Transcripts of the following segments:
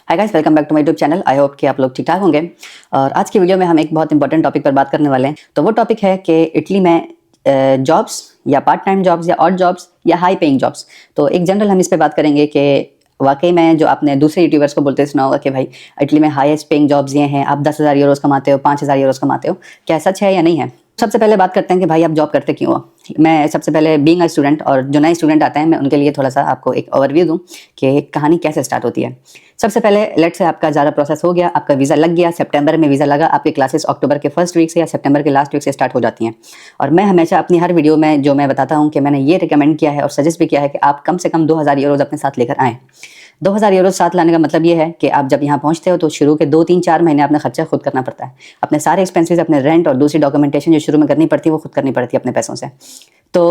Hi guys, welcome back to my YouTube channel. I hope कि आप लोग ठीक ठाक होंगे। और आज की वीडियो में हम एक बहुत इंपॉर्टेंट टॉपिक पर बात करने वाले हैं। तो वो टॉपिक है कि इटली में जॉब्स या पार्ट टाइम जॉब्स या ऑड जॉब्स या हाई पेइंग जॉब्स। तो एक जनरल हम इस पे बात करेंगे कि वाकई में जो आपने दूसरे यूट्यूबर्स को बोलते सुना होगा कि भाई इटली में हाईएस्ट पेइंग जॉब्स ये हैं, आप 10,000 यूरोज कमाते हो, 5,000 यूरोज कमाते हो, क्या सच है या नहीं है। सबसे पहले बात करते हैं कि भाई आप जॉब करते क्यों हो। मैं सबसे पहले बीइंग अ स्टूडेंट और जो नए स्टूडेंट आते हैं मैं उनके लिए थोड़ा सा आपको एक ओवरव्यू दूं कि कहानी कैसे स्टार्ट होती है। सबसे पहले लेट से आपका ज़्यादा प्रोसेस हो गया, आपका वीज़ा लग गया, सितंबर में वीज़ा लगा, आपकी क्लासेस अक्टूबर के फर्स्ट वीक से या सितंबर के लास्ट वीक से स्टार्ट हो जाती हैं। और मैं हमेशा अपनी हर वीडियो में जो मैं बताता हूँ कि मैंने ये रिकमेंड किया है और सजेस्ट भी किया है कि आप कम से कम 2,000 यूरोज अपने साथ लेकर आएँ। 2,000 यूरो साथ लाने का मतलब ये है कि आप जब यहाँ पहुँचते हो तो शुरू के 2-3-4 महीने अपना खर्चा खुद करना पड़ता है। अपने सारे एक्सपेंसेस, अपने रेंट और दूसरी डॉक्यूमेंटेशन जो शुरू में करनी पड़ती है वो खुद करनी पड़ती है अपने पैसों से। तो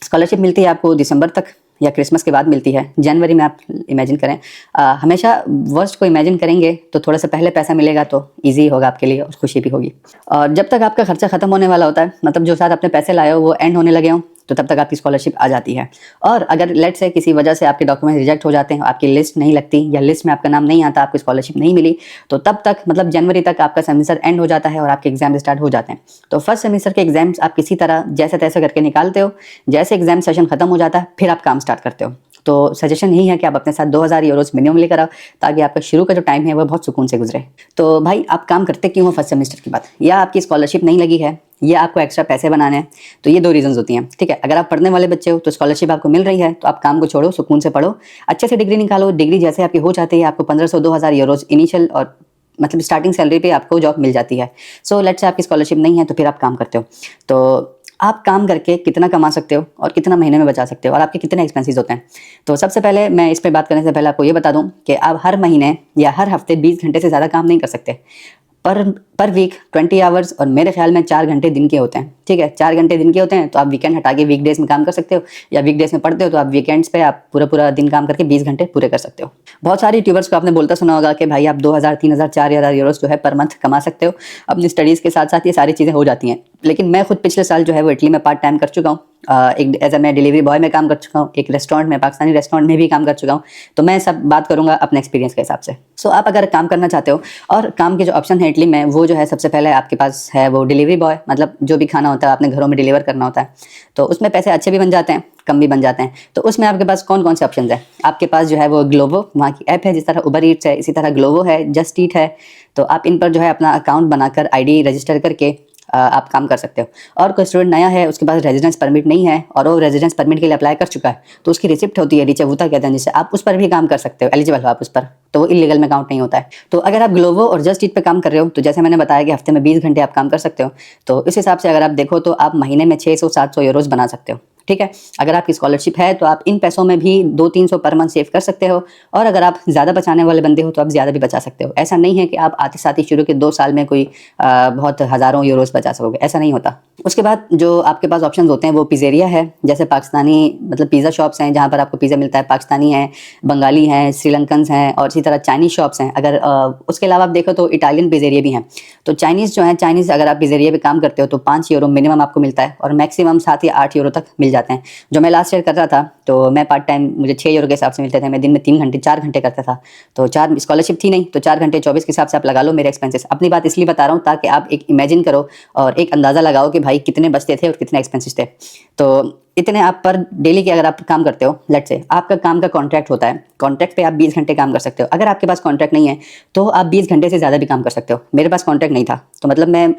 स्कॉलरशिप मिलती है आपको दिसंबर तक या क्रिसमस के बाद मिलती है। जनवरी में आप इमेजिन करें, हमेशा वर्स्ट को इमेजिन करेंगे तो थोड़ा सा पहले पैसा मिलेगा तो ईजी होगा आपके लिए और खुशी भी होगी। और जब तक आपका खर्चा खत्म होने वाला होता है, मतलब जो साथ अपने पैसे लाए हो वो एंड होने लगे हों, तो तब तक आपकी स्कॉलरशिप आ जाती है। और अगर लेट से किसी वजह से आपके डॉक्यूमेंट रिजेक्ट हो जाते हैं, आपकी लिस्ट नहीं लगती या लिस्ट में आपका नाम नहीं आता, आपकी स्कॉलरशिप नहीं मिली, तो तब तक मतलब जनवरी तक आपका सेमेस्टर एंड हो जाता है और आपके एग्जाम स्टार्ट हो जाते हैं। तो फर्स्ट सेमेस्टर के एग्जाम्स आप किसी तरह जैसे तैसे करके निकालते हो। जैसे एग्जाम सेशन खत्म हो जाता है फिर आप काम स्टार्ट करते हो। तो सजेशन यही है कि आप अपने साथ 2,000 यूरोज मिनिमम लेकर आओ ताकि आपका शुरू का जो टाइम है वो बहुत सुकून से गुजरे। तो भाई आप काम करते क्यों हो फर्स्ट सेमेस्टर के बाद, या आपकी स्कॉलरशिप नहीं लगी है या आपको एक्स्ट्रा पैसे बनाने हैं, तो ये 2 रीजंस होती हैं। ठीक है, अगर आप पढ़ने वाले बच्चे हो तो स्कॉलरशिप आपको मिल रही है तो आप काम को छोड़ो, सुकून से पढ़ो, अच्छे से डिग्री निकालो। डिग्री जैसे आपकी हो जाती है आपको 1,500-2,000 यूरोज इनिशियल और मतलब स्टार्टिंग सैलरी पे आपको जॉब मिल जाती है। सो लेट्स से आपकी स्कॉलरशिप नहीं है तो फिर आप काम करते हो, तो आप काम करके कितना कमा सकते हो और कितना महीने में बचा सकते हो और आपके कितने एक्सपेंसेस होते हैं। तो सबसे पहले मैं इस पे बात करने से पहले आपको ये बता दूं कि आप हर महीने या हर हफ्ते 20 घंटे से ज़्यादा काम नहीं कर सकते। पर वीक 20 आवर्स, और मेरे ख्याल में 4 घंटे दिन के होते हैं। ठीक है, 4 घंटे दिन के होते हैं तो आप वीकेंड हटा के वीकडेज में काम कर सकते हो, या वीकडेज में पढ़ते हो तो आप वीकेंड्स पे आप पूरा दिन काम करके 20 घंटे पूरे कर सकते हो। बहुत सारे यूट्यूबर्स को आपने बोलता सुना होगा कि भाई आप 2,000, 3,000, 4,000 यूरोज जो है पर मंथ कमा सकते हो। अपनी स्टडीज़ के साथ साथ ये सारी चीज़ें हो जाती हैं। लेकिन मैं खुद पिछले साल जो है वो इटली में पार्ट टाइम कर चुका हूँ। एक एज मैं डिलीवरी बॉय में काम कर चुका हूँ, एक रेस्टोरेंट में, पाकिस्तानी रेस्टोरेंट में भी काम कर चुका हूँ। तो मैं सब बात करूँगा अपने एक्सपीरियंस के हिसाब से। सो आप अगर काम करना चाहते हो और काम के जो ऑप्शन है इटली में वो जो है सबसे पहले आपके पास है वो डिलीवरी बॉय, मतलब जो भी खाना होता है आपने घरों में डिलीवर करना होता है। तो उसमें पैसे अच्छे भी बन जाते हैं, कम भी बन जाते हैं। तो उसमें आपके पास कौन कौन से ऑप्शन है, आपके पास जो है वो ग्लोवो, वहाँ की ऐप है, जिस तरह उबर ईट्स है इसी तरह ग्लोवो है, जस्ट ईट है। तो आप इन पर जो है अपना अकाउंट बनाकर आईडी रजिस्टर करके आप काम कर सकते हो। और कोई स्टूडेंट नया है, उसके पास रेजिडेंस परमिट नहीं है और वो रेजिडेंस परमिट के लिए अप्लाई कर चुका है, तो उसकी रिसिप्ट होती है, रिचेवुता कहते हैं जिसे, आप उस पर भी काम कर सकते हो, एलिजिबल हो आप उस पर, तो वो इलीगल में काउंट नहीं होता है। तो अगर आप ग्लोवो और जस्ट ईट पे काम कर रहे हो तो जैसे मैंने बताया कि हफ्ते में 20 घंटे आप काम कर सकते हो। तो इस हिसाब से अगर आप देखो तो आप महीने में 600-700 यूरोज बना सकते हो। ठीक है, अगर आपकी स्कॉलरशिप है तो आप इन पैसों में भी 200-300 पर मंथ सेव कर सकते हो। और अगर आप ज़्यादा बचाने वाले बंदे हो तो आप ज़्यादा भी बचा सकते हो। ऐसा नहीं है कि आप आते साथ ही शुरू के 2 साल में कोई बहुत हज़ारों यूरोज बचा सकोगे, ऐसा नहीं होता। उसके बाद जो आपके पास ऑप्शंस होते हैं वो पिज़्ज़ेरिया है, जैसे पाकिस्तानी मतलब पिज़्ज़ा शॉप्स हैं जहाँ पर आपको पिज़्ज़ा मिलता है। पाकिस्तानी हैं, बंगाली हैं, श्रीलंकन्स हैं और इसी तरह चाइनीज़ शॉप्स हैं। अगर उसके अलावा आप देखो तो इटालियन पिज़्ज़ेरिया भी हैं। तो चाइनीज़ जो है, चाइनीज़ अगर आप पिज़्ज़ेरिया पे काम करते हो तो 5 यूरो मिनिमम आपको मिलता है और मैक्सिमम 7 या 8 यूरो तक मिल जाते हैं। जो मैं लास्ट ईयर कर रहा था तो मैं पार्ट टाइम, मुझे 6 यूरो के हिसाब से मिलते थे। मैं दिन में 3 घंटे 4 घंटे करता था, तो 4 स्कॉलरशिप थी नहीं तो 4 घंटे 24 के हिसाब से आप लगा लो मेरे एक्सपेंसेस। अपनी बात इसलिए बता रहा हूँ ताकि आप एक इमेजिन करो और एक अंदाज़ा लगाओ कि भाई कितने बचते थे और कितने एक्सपेंसेस थे। तो इतने आप पर डेली के अगर आप काम करते हो, लेट्स से आपका काम का कॉन्ट्रैक्ट होता है, कॉन्ट्रैक्ट पे आप 20 घंटे काम कर सकते हो। अगर आपके पास कॉन्ट्रैक्ट नहीं है तो आप 20 घंटे से ज़्यादा भी काम कर सकते हो। मेरे पास कॉन्ट्रैक्ट नहीं था तो मतलब मैं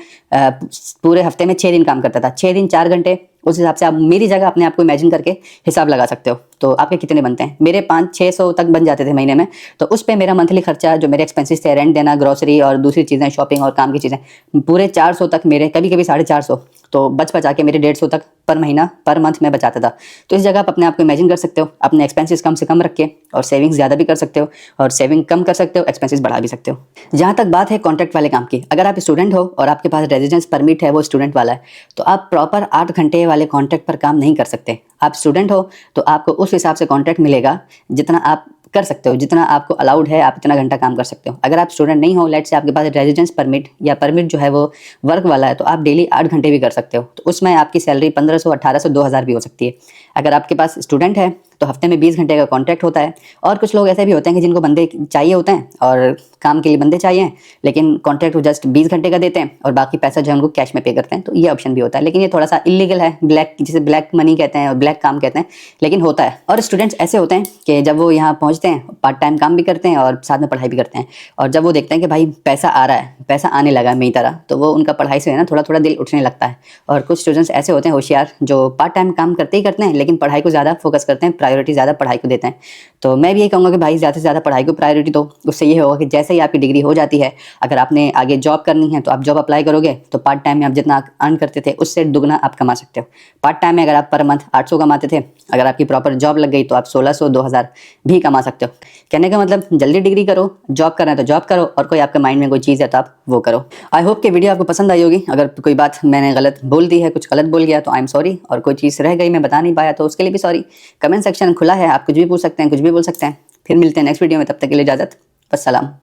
पूरे हफ्ते में 6 दिन काम करता था, 6 दिन 4 घंटे। उस हिसाब से आप मेरी जगह अपने आप को इमेजिन करके हिसाब लगा सकते हो। तो आपके कितने बनते हैं, मेरे 500-600 तक बन जाते थे महीने में। तो उस पे मेरा मंथली खर्चा जो मेरे एक्सपेंसेस थे, रेंट देना, ग्रोसरी और दूसरी चीज़ें, शॉपिंग और काम की चीज़ें, पूरे 400 तक मेरे, कभी कभी 450, तो बचा के मेरे 150 तक पर महीना पर मंथ में बचाता था। तो इस जगह आप अपने आप को इमेजिन कर सकते हो, अपने एक्सपेंसेस कम से कम रख के और सेविंग्स ज़्यादा भी कर सकते हो और सेविंग कम कर सकते हो, एक्सपेंसेस बढ़ा भी सकते हो। जहाँ तक बात है कॉन्ट्रैक्ट वाले काम की, अगर आप स्टूडेंट हो और आपके पास रेजिडेंस परमिट है वो स्टूडेंट वाला है, तो आप प्रॉपर 8 घंटे वाले कॉन्ट्रैक्ट पर काम नहीं कर सकते। आप स्टूडेंट हो तो आपको उस हिसाब से कॉन्ट्रैक्ट मिलेगा जितना आप कर सकते हो, जितना आपको अलाउड है आप इतना घंटा काम कर सकते हो। अगर आप स्टूडेंट नहीं हो, लेट्स से आपके पास रेजिडेंस परमिट या परमिट जो है वो वर्क वाला है, तो आप डेली 8 घंटे भी कर सकते हो। तो उसमें आपकी सैलरी 1,500, 1,800, 2,000 भी हो सकती है। अगर आपके पास स्टूडेंट है तो हफ्ते में 20 घंटे का कॉन्ट्रैक्ट होता है। और कुछ लोग ऐसे भी होते हैं कि जिनको बंदे चाहिए होते हैं और काम के लिए बंदे चाहिए, लेकिन कॉन्ट्रैक्ट वो जस्ट 20 घंटे का देते हैं और बाकी पैसा जो है उनको कैश में पे करते हैं। तो ये ऑप्शन भी होता है, लेकिन ये थोड़ा सा इलीगल है, ब्लैक, जिसे ब्लैक मनी कहते हैं और ब्लैक काम कहते हैं, लेकिन होता है। और स्टूडेंट्स ऐसे होते हैं कि जब वो यहाँ पहुँचते हैं पार्ट टाइम काम भी करते हैं और साथ में पढ़ाई भी करते हैं, और जब वो देखते हैं कि भाई पैसा आ रहा है, पैसा आने लगा है मेरी तरह, तो वो उनका पढ़ाई से है ना थोड़ा थोड़ा दिल उठने लगता है। और कुछ स्टूडेंट्स ऐसे होते हैं होशियार, जो पार्ट टाइम काम करते ही करते हैं लेकिन पढ़ाई को ज़्यादा फोकस करते हैं, प्रायोरिटी ज़्यादा पढ़ाई को देते हैं। तो मैं भी यही कहूँगा कि भाई ज़्यादा से ज़्यादा पढ़ाई को प्रायोरिटी दो। उससे ये होगा कि जैसे ही आपकी डिग्री हो जाती है, अगर आपने आगे जॉब करनी है तो आप जॉब अप्लाई करोगे तो पार्ट टाइम में आप जितना अर्न करते थे उससे दुगना आप कमा सकते हो। पार्ट टाइम में अगर आप पर मंथ 800 कमाते थे, अगर आपकी प्रॉपर जॉब लग गई तो आप 1600 2000 भी कमा सकते हो। कहने का मतलब जल्दी डिग्री करो, जॉब करना है तो जॉब करो, और कोई आपके माइंड में कोई चीज़ है तो आप वो करो। आई होप कि वीडियो आपको पसंद आई होगी। अगर कोई बात मैंने गलत बोल दी है, कुछ गलत बोल गया तो आई एम सॉरी, और कोई चीज़ रह गई मैं बता नहीं पाया तो उसके लिए भी सॉरी। कमेंट सेक्शन खुला है, आप कुछ भी पूछ सकते हैं, कुछ भी बोल सकते हैं। फिर मिलते हैं नेक्स्ट वीडियो में, तब तक के लिए इजाज़त, वस्सलाम।